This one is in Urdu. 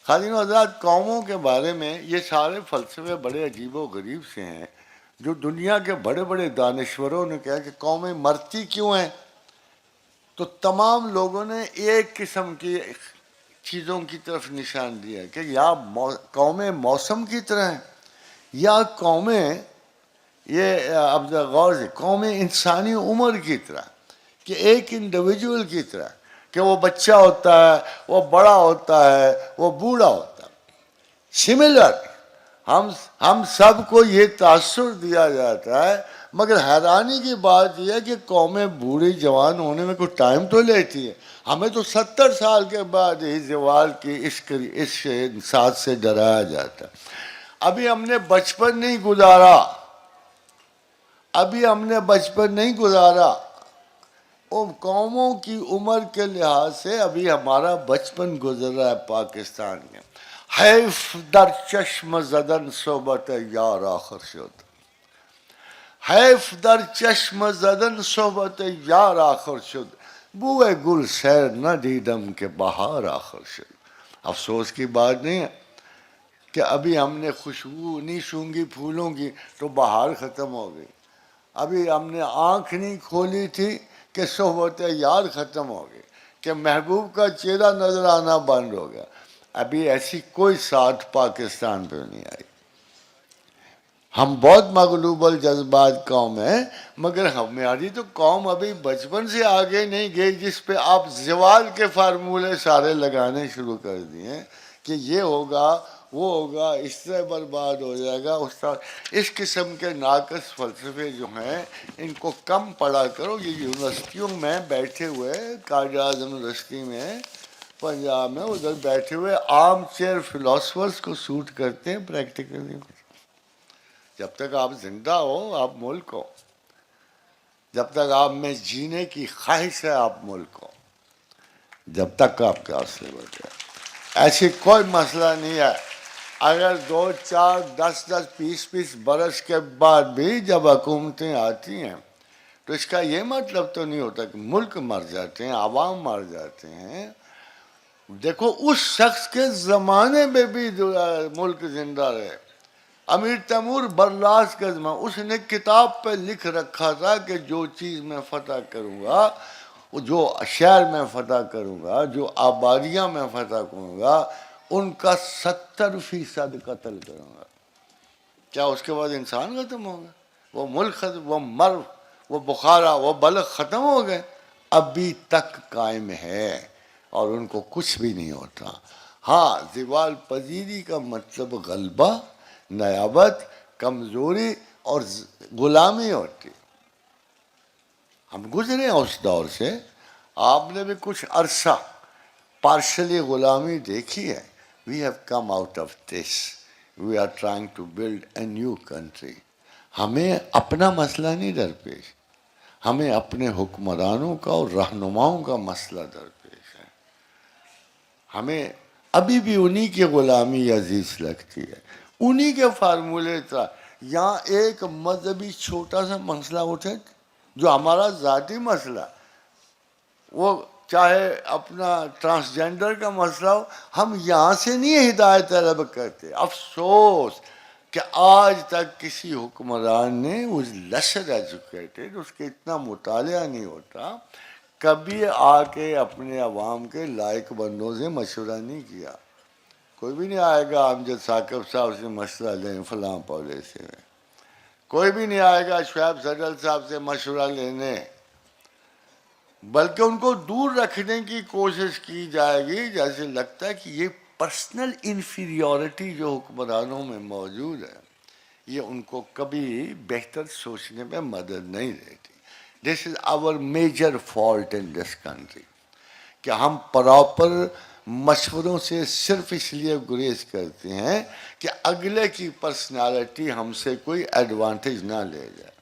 خادم حضرات، قوموں کے بارے میں یہ سارے فلسفے بڑے عجیب و غریب سے ہیں، جو دنیا کے بڑے بڑے دانشوروں نے کہا کہ قومیں مرتی کیوں ہیں، تو تمام لوگوں نے ایک قسم کی چیزوں کی طرف نشان دیا کہ یا قومیں موسم کی طرح ہیں، یا قومیں، یہ اب غور سے، قومیں انسانی عمر کی طرح، کہ ایک انڈیویجول کی طرح، کہ وہ بچہ ہوتا ہے، وہ بڑا ہوتا ہے، وہ بوڑھا ہوتا ہے۔ سملر ہم سب کو یہ تاثر دیا جاتا ہے، مگر حیرانی کی بات یہ ہے کہ قومیں بوڑھی جوان ہونے میں کچھ ٹائم تو لیتی ہے۔ ہمیں تو 70 سال کے بعد ہی زوال کی اس ساتھ سے ڈرایا جاتا ہے۔ ابھی ہم نے بچپن نہیں گزارا، قوموں کی عمر کے لحاظ سے ابھی ہمارا بچپن گزر رہا ہے پاکستان میں۔ حیف در چشم زدن صحبت یار آخر شد، حیف در چشم زدن صحبت یار آخر شد، بوئے گل سیر نہ دیدم کہ بہار آخر شد۔ افسوس کی بات نہیں ہے کہ ابھی ہم نے خوشبو نہیں سونگی پھولوں کی تو بہار ختم ہو گئی، ابھی ہم نے آنکھ نہیں کھولی تھی کہ صحبت یار ختم ہو گئی، کہ محبوب کا چہرہ نظر آنا بند ہو گیا۔ ابھی ایسی کوئی ساتھ پاکستان پہ نہیں آئی۔ ہم بہت مغلوب الجذبات قوم ہیں، مگر ہماری تو قوم ابھی بچپن سے آگے نہیں گئی، جس پہ آپ زوال کے فارمولے سارے لگانے شروع کر دیے کہ یہ ہوگا، وہ ہوگا، اس طرح برباد ہو جائے گا۔ اس قسم کے ناقص فلسفے جو ہیں ان کو کم پڑھا کرو۔ یہ یونیورسٹیوں میں بیٹھے ہوئے، قائد اعظم یونیورسٹی میں پنجاب میں، ادھر بیٹھے ہوئے آرم چیئر فلاسفرز کو سوٹ کرتے ہیں پریکٹیکلی۔ جب تک آپ زندہ ہو آپ ملک ہو، جب تک آپ میں جینے کی خواہش ہے آپ ملک ہو، جب تک آپ کے حوصلے بڑھتے ہیں۔ ایسی کوئی مسئلہ نہیں ہے۔ اگر 2 4 10 20 برس کے بعد بھی جب حکومتیں آتی ہیں تو اس کا یہ مطلب تو نہیں ہوتا کہ ملک مر جاتے ہیں، عوام مر جاتے ہیں۔ دیکھو اس شخص کے زمانے میں بھی ملک زندہ رہے، امیر تیمور برلاس کا زمانہ، اس نے کتاب پہ لکھ رکھا تھا کہ جو چیز میں فتح کروں گا، جو شہر میں فتح کروں گا، جو آبادیاں میں فتح کروں گا، ان کا 70% قتل کروں گا۔ کیا اس کے بعد انسان ختم ہوگا؟ وہ ملک ختم، وہ مر، وہ بخارا، وہ بلخ ختم ہو گئے؟ ابھی تک قائم ہے اور ان کو کچھ بھی نہیں ہوتا۔ ہاں، زوال پذیری کا مطلب غلبہ، نیابت، کمزوری اور غلامی ہوتی۔ ہم گزرے ہیں اس دور سے، آپ نے بھی کچھ عرصہ پارشلی غلامی دیکھی ہے۔ We have come out of this. We are trying to build a new country. ہمیں اپنا مسئلہ نہیں درپیش، ہمیں اپنے حکمرانوں کا اور رہنماؤں کا مسئلہ درپیش ہے۔ ہمیں ابھی بھی انہی کی غلامی عزیز لگتی ہے، انہی کے فارمولے تھا۔ یہاں ایک مذہبی چھوٹا سا مسئلہ اٹھے جو ہمارا ذاتی مسئلہ، وہ چاہے اپنا ٹرانسجینڈر کا مسئلہ ہو، ہم یہاں سے نہیں ہدایت طلب کرتے۔ افسوس کہ آج تک کسی حکمران نے اس لیسر ایجوکیٹڈ، اس کے اتنا مطالعہ نہیں ہوتا، کبھی آ کے اپنے عوام کے لائق بندوں سے مشورہ نہیں کیا۔ کوئی بھی نہیں آئے گا امجد ثاقب صاحب سے مشورہ لیں فلاں پالیسی میں، کوئی بھی نہیں آئے گا شعیب صدر صاحب سے مشورہ لینے، بلکہ ان کو دور رکھنے کی کوشش کی جائے گی۔ جیسے لگتا ہے کہ یہ پرسنل انفیریورٹی جو حکمرانوں میں موجود ہے، یہ ان کو کبھی بہتر سوچنے میں مدد نہیں دیتی۔ This is our major fault in this country, کہ ہم پراپر مشوروں سے صرف اس لیے گریز کرتے ہیں کہ اگلے کی پرسنالٹی ہم سے کوئی ایڈوانٹیج نہ لے جائے۔